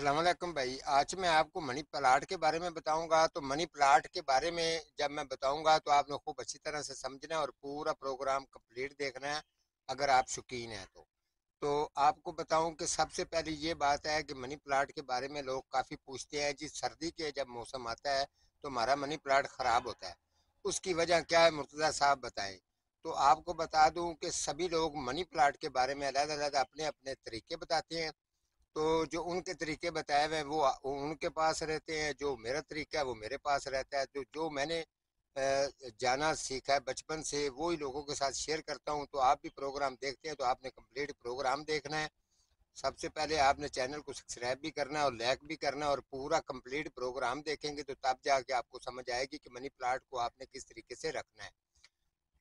अस्सलाम वालेकुम भाई। आज मैं आपको मनी प्लांट के बारे में बताऊंगा। तो मनी प्लांट के बारे में जब मैं बताऊंगा तो आपने खूब अच्छी तरह से समझना है और पूरा प्रोग्राम कंप्लीट देखना है अगर आप शौकीन हैं तो आपको बताऊं कि सबसे पहले ये बात है कि मनी प्लांट के बारे में लोग काफ़ी पूछते हैं जी। सर्दी के जब मौसम आता है तो हमारा मनी प्लांट ख़राब होता है, उसकी वजह क्या है मुर्तज़ा साहब बताएं। तो आपको बता दूं कि सभी लोग मनी प्लांट के बारे में अलग अलग अपने अपने तरीके बताते हैं। तो जो उनके तरीके बताए हुए हैं वो उनके पास रहते हैं, जो मेरा तरीका है वो मेरे पास रहता है। तो जो मैंने जाना सीखा है बचपन से वो ही लोगों के साथ शेयर करता हूँ। तो आप भी प्रोग्राम देखते हैं तो आपने कंप्लीट प्रोग्राम देखना है। सबसे पहले आपने चैनल को सब्सक्राइब भी करना है और लाइक भी करना है और पूरा कंप्लीट प्रोग्राम देखेंगे तो तब जाके आपको समझ आएगी कि मनी प्लांट को आपने किस तरीके से रखना है।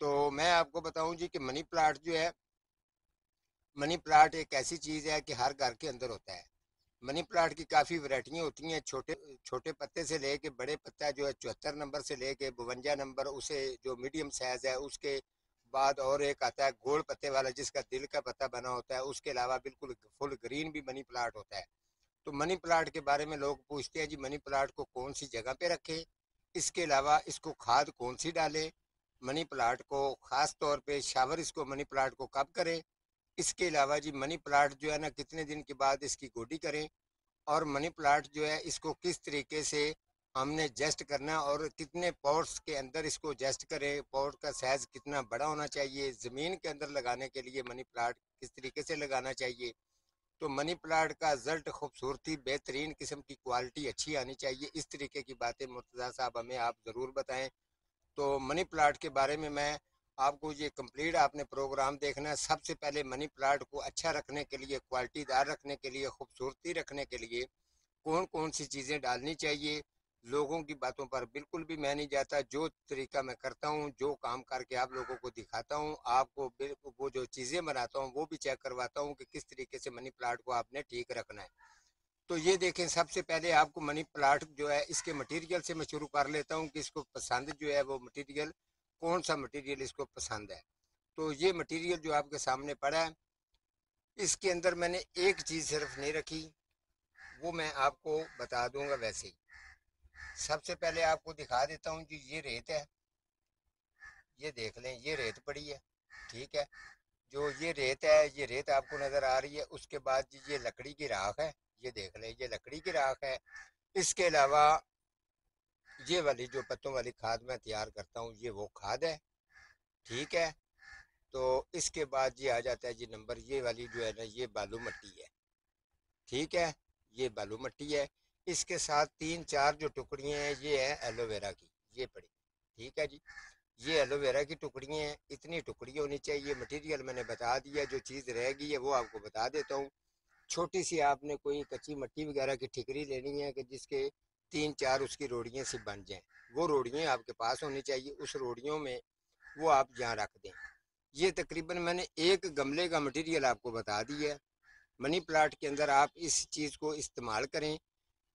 तो मैं आपको बताऊं जी कि मनी प्लांट जो है, मनी प्लांट एक ऐसी चीज़ है कि हर घर के अंदर होता है। मनी प्लांट की काफ़ी वैरायटियाँ होती हैं, छोटे छोटे पत्ते से लेके बड़े पत्ता जो है 74 नंबर से लेके 52 नंबर, उसे जो मीडियम साइज़ है उसके बाद और एक आता है गोल पत्ते वाला जिसका दिल का पत्ता बना होता है। उसके अलावा बिल्कुल फुल ग्रीन भी मनी प्लांट होता है। तो मनी प्लांट के बारे में लोग पूछते हैं जी मनी प्लांट को कौन सी जगह पे रखें, इसके अलावा इसको खाद कौन सी डालें, मनी प्लांट को ख़ास तौर पे शावर इसको मनी प्लांट को कब करें, इसके अलावा जी मनी प्लांट जो है ना कितने दिन के बाद इसकी गोडी करें, और मनी प्लांट जो है इसको किस तरीके से हमने जस्ट करना है और कितने पॉट्स के अंदर इसको जस्ट करें, पॉट का साइज कितना बड़ा होना चाहिए, ज़मीन के अंदर लगाने के लिए मनी प्लांट किस तरीके से लगाना चाहिए। तो मनी प्लांट का रिजल्ट खूबसूरती बेहतरीन किस्म की क्वालिटी अच्छी आनी चाहिए। इस तरीके की बातें मुर्तज़ा साहब हमें आप ज़रूर बताएं। तो मनी प्लांट के बारे में मैं आपको ये कंप्लीट आपने प्रोग्राम देखना है। सबसे पहले मनी प्लांट को अच्छा रखने के लिए, क्वालिटीदार रखने के लिए, खूबसूरती रखने के लिए कौन कौन सी चीज़ें डालनी चाहिए, लोगों की बातों पर बिल्कुल भी मैं नहीं जाता। जो तरीका मैं करता हूँ, जो काम करके आप लोगों को दिखाता हूँ, आपको बिल्कुल वो जो चीज़ें बनाता हूँ वो भी चेक करवाता हूँ कि किस तरीके से मनी प्लांट को आपने ठीक रखना है। तो ये देखें, सबसे पहले आपको मनी प्लांट जो है इसके मटेरियल से मैं शुरू कर लेता हूँ कि इसको पसंद जो है वो मटेरियल कौन सा मटेरियल इसको पसंद है। तो ये मटेरियल जो आपके सामने पड़ा है, इसके अंदर मैंने एक चीज़ सिर्फ नहीं रखी, वो मैं आपको बता दूंगा वैसे ही। सबसे पहले आपको दिखा देता हूँ कि ये रेत है, ये देख लें, ये रेत पड़ी है, ठीक है। जो ये रेत है, ये रेत आपको नज़र आ रही है। उसके बाद ये लकड़ी की राख है, ये देख लें, ये लकड़ी की राख है। इसके अलावा ये वाली जो पत्तों वाली खाद मैं तैयार करता हूँ ये वो खाद है, ठीक है। तो इसके बाद ये आ जाता है जी नंबर, ये वाली जो है ना ये बालू मट्टी है, ठीक है। ये बालू मट्टी है। इसके साथ तीन चार जो टुकड़ियाँ हैं ये है एलोवेरा की, ये पड़ी, ठीक है जी। ये एलोवेरा की टुकड़ियाँ हैं, इतनी टुकड़ियाँ होनी चाहिए। मटेरियल मैंने बता दिया, जो चीज़ रहेगी है वो आपको बता देता हूँ। छोटी सी आपने कोई कच्ची मिट्टी वगैरह की ठिकरी लेनी है कि जिसके तीन चार उसकी रोड़ियाँ सी बन जाएं, वो रोड़ियाँ आपके पास होनी चाहिए। उस रोड़ियों में वो आप यहाँ रख दें। ये तकरीबन मैंने एक गमले का मटेरियल आपको बता दिया है। मनी प्लांट के अंदर आप इस चीज़ को इस्तेमाल करें।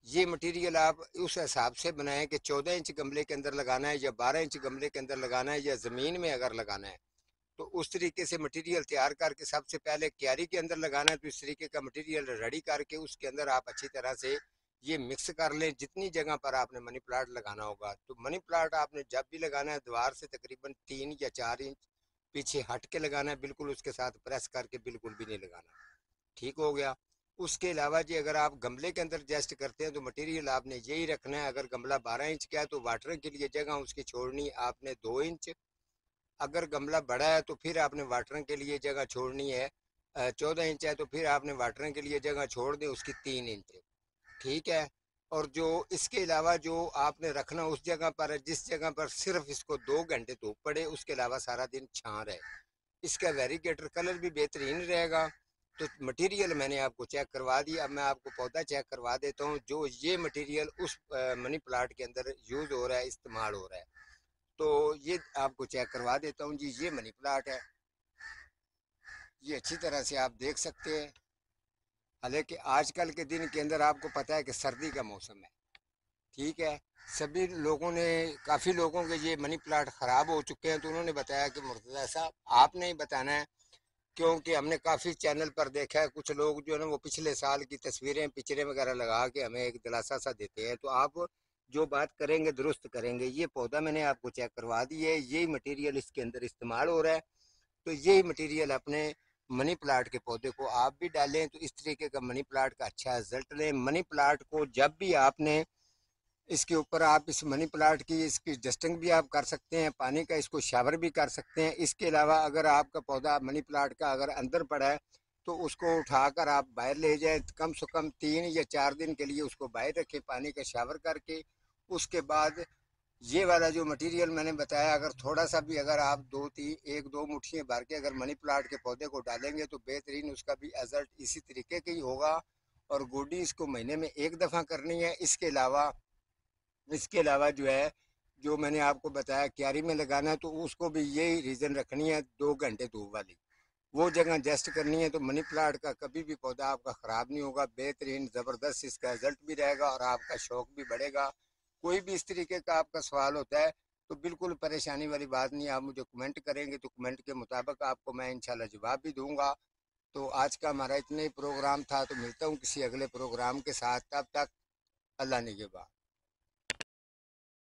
ये मटेरियल आप उस हिसाब से बनाएं कि 14 इंच गमले के अंदर लगाना है या 12 इंच गमले के अंदर लगाना है या ज़मीन में अगर लगाना है तो उस तरीके से मटेरियल तैयार करके सबसे पहले क्यारी के अंदर लगाना है। तो इस तरीके का मटेरियल रेडी करके उसके अंदर आप अच्छी तरह से ये मिक्स कर लें। जितनी जगह पर आपने मनी प्लांट लगाना होगा, तो मनी प्लांट आपने जब भी लगाना है दीवार से तकरीबन 3 या 4 इंच पीछे हट के लगाना है, बिल्कुल उसके साथ प्रेस करके बिल्कुल भी नहीं लगाना, ठीक हो गया। उसके अलावा जी अगर आप गमले के अंदर एडजस्ट करते हैं तो मटेरियल आपने यही रखना है। अगर गमला 12 इंच का है तो वाटरिंग के लिए जगह उसकी छोड़नी आपने 2 इंच। अगर गमला बड़ा है तो फिर आपने वाटरिंग के लिए जगह छोड़नी है 14 इंच है तो फिर आपने वाटरिंग के लिए जगह छोड़ दें उसकी 3 इंच, ठीक है। और जो इसके अलावा जो आपने रखना उस जगह पर है जिस जगह पर सिर्फ इसको 2 घंटे धूप पड़े, उसके अलावा सारा दिन छां रहे। इसका वेरीगेटर कलर भी बेहतरीन रहेगा। तो मटेरियल मैंने आपको चेक करवा दिया। अब मैं आपको पौधा चेक करवा देता हूँ जो ये मटेरियल उस मनी प्लांट के अंदर यूज़ हो रहा है, इस्तेमाल हो रहा है। तो ये आपको चेक करवा देता हूँ जी। ये मनी प्लांट है, ये अच्छी तरह से आप देख सकते हैं। हालांकि आजकल के दिन के अंदर आपको पता है कि सर्दी का मौसम है, ठीक है। सभी लोगों ने, काफ़ी लोगों के ये मनी प्लांट ख़राब हो चुके हैं तो उन्होंने बताया कि मुर्तज़ा साहब आपने ही बताना है क्योंकि हमने काफ़ी चैनल पर देखा है, कुछ लोग जो है ना वो पिछले साल की तस्वीरें पिक्चरें वगैरह लगा के हमें एक दिलासा सा देते हैं। तो आप जो बात करेंगे दुरुस्त करेंगे। ये पौधा मैंने आपको चेक करवा दी है, यही मटेरियल इसके अंदर इस्तेमाल हो रहा है। तो यही मटेरियल अपने मनी प्लांट के पौधे को आप भी डालें तो इस तरीके का मनी प्लांट का अच्छा रिजल्ट लें। मनी प्लांट को जब भी आपने इसके ऊपर आप इस मनी प्लांट की इसकी डस्टिंग भी आप कर सकते हैं, पानी का इसको शावर भी कर सकते हैं। इसके अलावा अगर आपका पौधा मनी प्लांट का अगर अंदर पड़ा है तो उसको उठाकर आप बाहर ले जाएं, कम से कम 3 या 4 दिन के लिए उसको बाहर रखें पानी का शावर करके। उसके बाद ये वाला जो मटेरियल मैंने बताया, अगर थोड़ा सा भी अगर आप 1-2 मुट्ठियाँ भर के अगर मनी प्लांट के पौधे को डालेंगे तो बेहतरीन उसका भी रिजल्ट इसी तरीके का ही होगा। और गोडी इसको महीने में 1 दफ़ा करनी है। इसके अलावा जो है, जो मैंने आपको बताया क्यारी में लगाना है, तो उसको भी यही रीज़न रखनी है, 2 घंटे धूप वाली वो जगह एडजस्ट करनी है। तो मनी प्लांट का कभी भी पौधा आपका ख़राब नहीं होगा, बेहतरीन ज़बरदस्त इसका रिजल्ट भी रहेगा और आपका शौक भी बढ़ेगा। कोई भी इस तरीके का आपका सवाल होता है तो बिल्कुल परेशानी वाली बात नहीं, आप मुझे कमेंट करेंगे तो कमेंट के मुताबिक आपको मैं इंशाल्लाह जवाब भी दूंगा। तो आज का हमारा इतना ही प्रोग्राम था, तो मिलता हूँ किसी अगले प्रोग्राम के साथ, तब तक अल्लाह निगहबान।